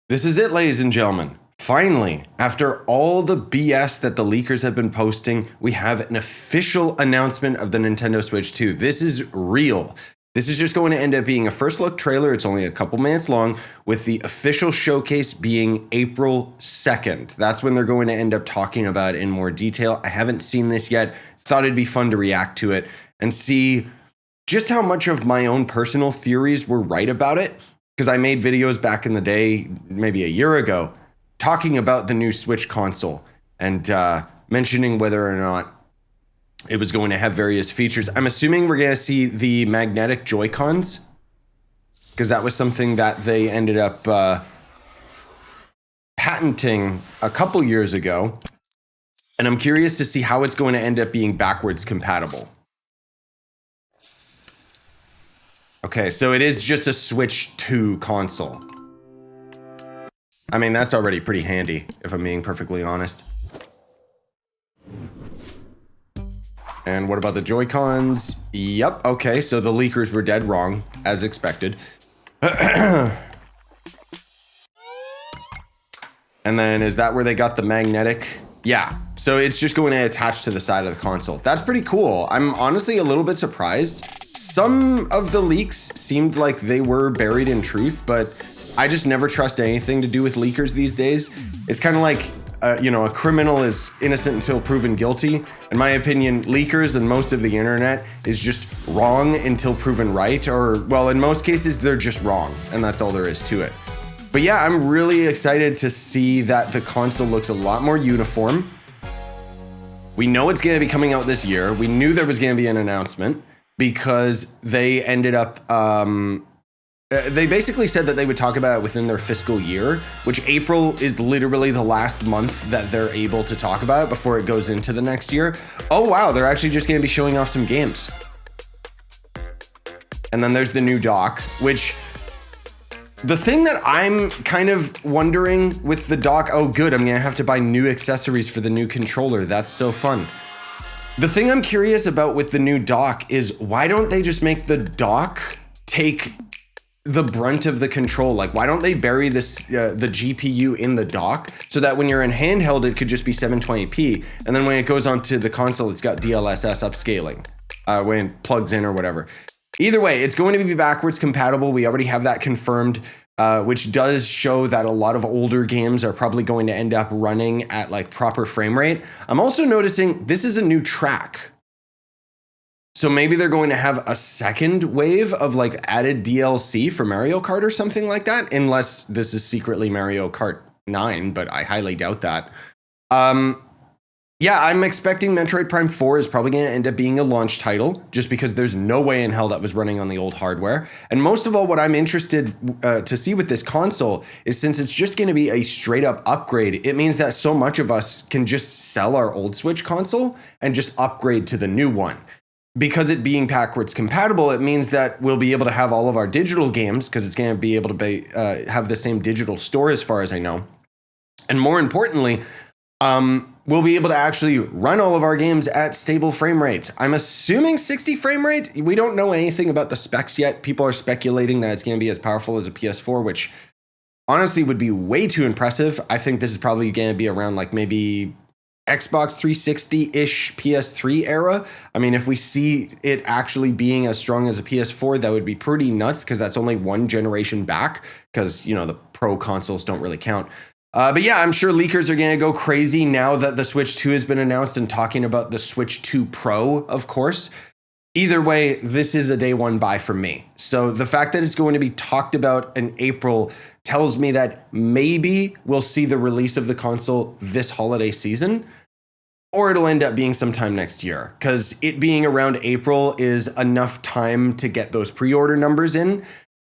This is it, ladies and gentlemen. Finally, after all the BS that the leakers have been posting, we have an official announcement of the Nintendo Switch 2. This is real. This is just going to end up being a first look trailer. It's only a couple minutes long, with the official showcase being April 2nd. That's when they're going to end up talking about it in more detail. I haven't seen this yet. Thought it'd be fun to react to it and see just how much of my own personal theories were right about it. Because I made videos back in the day, maybe a year ago, talking about the new Switch console and mentioning whether or not it was going to have various features. I'm assuming we're going to see the magnetic joycons, because that was something that they ended up patenting a couple years ago. And I'm curious to see how it's going to end up being backwards compatible. Okay, so it is just a Switch 2 console. I mean, that's already pretty handy, if I'm being perfectly honest. And what about the Joy-Cons? Yep, okay, so the leakers were dead wrong, as expected. And then, is that where they got the magnetic? Yeah, so it's just going to attach to the side of the console. That's pretty cool. I'm honestly a little bit surprised. Some of the leaks seemed like they were buried in truth, but I just never trust anything to do with leakers these days. It's kind of like, a criminal is innocent until proven guilty. In my opinion, leakers and most of the internet is just wrong until proven right, or, well, in most cases, they're just wrong, and that's all there is to it. But yeah, I'm really excited to see that the console looks a lot more uniform. We know it's going to be coming out this year. We knew there was going to be an announcement, because they ended up, they basically said that they would talk about it within their fiscal year, which April is literally the last month that they're able to talk about it before it goes into the next year. Oh wow, they're actually just going to be showing off some games. And then there's the new dock, which, the thing that I'm kind of wondering with the dock, oh good, I'm going to have to buy new accessories for the new controller. That's so fun. The thing I'm curious about with the new dock is, why don't they just make the dock take the brunt of the control? Like, why don't they bury this the GPU in the dock, so that when you're in handheld, it could just be 720p, and then when it goes onto the console, it's got DLSS upscaling when it plugs in or whatever. Either way, it's going to be backwards compatible. We already have that confirmed. Which does show that a lot of older games are probably going to end up running at like proper frame rate. I'm also noticing this is a new track. So maybe they're going to have a second wave of like added DLC for Mario Kart or something like that, unless this is secretly Mario Kart 9, but I highly doubt that. Yeah, I'm expecting Metroid Prime 4 is probably going to end up being a launch title, just because there's no way in hell that was running on the old hardware. And most of all, what I'm interested to see with this console is, since it's just going to be a straight up upgrade, it means that so much of us can just sell our old Switch console and just upgrade to the new one. Because it being backwards compatible, it means that we'll be able to have all of our digital games, because it's going to be able to have the same digital store as far as I know. And more importantly, we'll be able to actually run all of our games at stable frame rate. I'm assuming 60 frame rate. We don't know anything about the specs yet. People are speculating that it's going to be as powerful as a PS4, which honestly would be way too impressive. I think this is probably going to be around like maybe Xbox 360-ish PS3 era. I mean, if we see it actually being as strong as a PS4, that would be pretty nuts, because that's only one generation back, because, the Pro consoles don't really count. But yeah, I'm sure leakers are going to go crazy now that the Switch 2 has been announced, and talking about the Switch 2 Pro, of course. Either way, this is a day one buy for me. So the fact that it's going to be talked about in April tells me that maybe we'll see the release of the console this holiday season, or it'll end up being sometime next year, because it being around April is enough time to get those pre-order numbers in.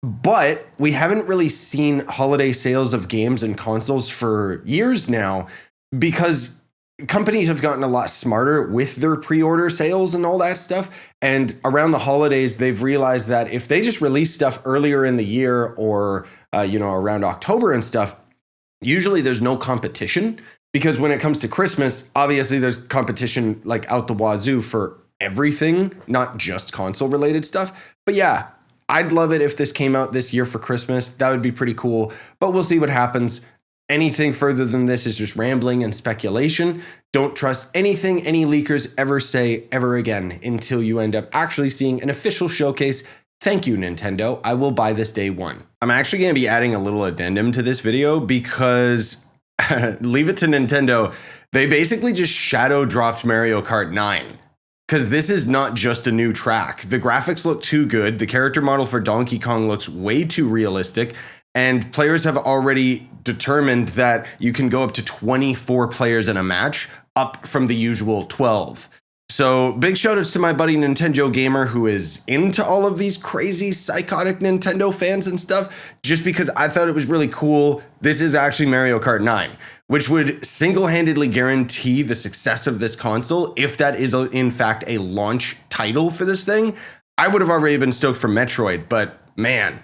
But we haven't really seen holiday sales of games and consoles for years now, because companies have gotten a lot smarter with their pre-order sales and all that stuff. And around the holidays, they've realized that if they just release stuff earlier in the year, or, around October and stuff, usually there's no competition, because when it comes to Christmas, obviously there's competition like out the wazoo for everything, not just console related stuff. But yeah, I'd love it if this came out this year for Christmas. That would be pretty cool, but we'll see what happens. Anything further than this is just rambling and speculation. Don't trust anything any leakers ever say ever again until you end up actually seeing an official showcase. Thank you, Nintendo. I will buy this day one. I'm actually going to be adding a little addendum to this video because leave it to Nintendo. They basically just shadow dropped Mario Kart 9. Because this is not just a new track. The graphics look too good. The character model for Donkey Kong looks way too realistic. And players have already determined that you can go up to 24 players in a match, up from the usual 12. So big shout outs to my buddy Nintendo Gamer, who is into all of these crazy psychotic Nintendo fans and stuff, just because I thought it was really cool. This is actually Mario Kart 9, which would single-handedly guarantee the success of this console if that is in fact a launch title for this thing. I would have already been stoked for Metroid, but man,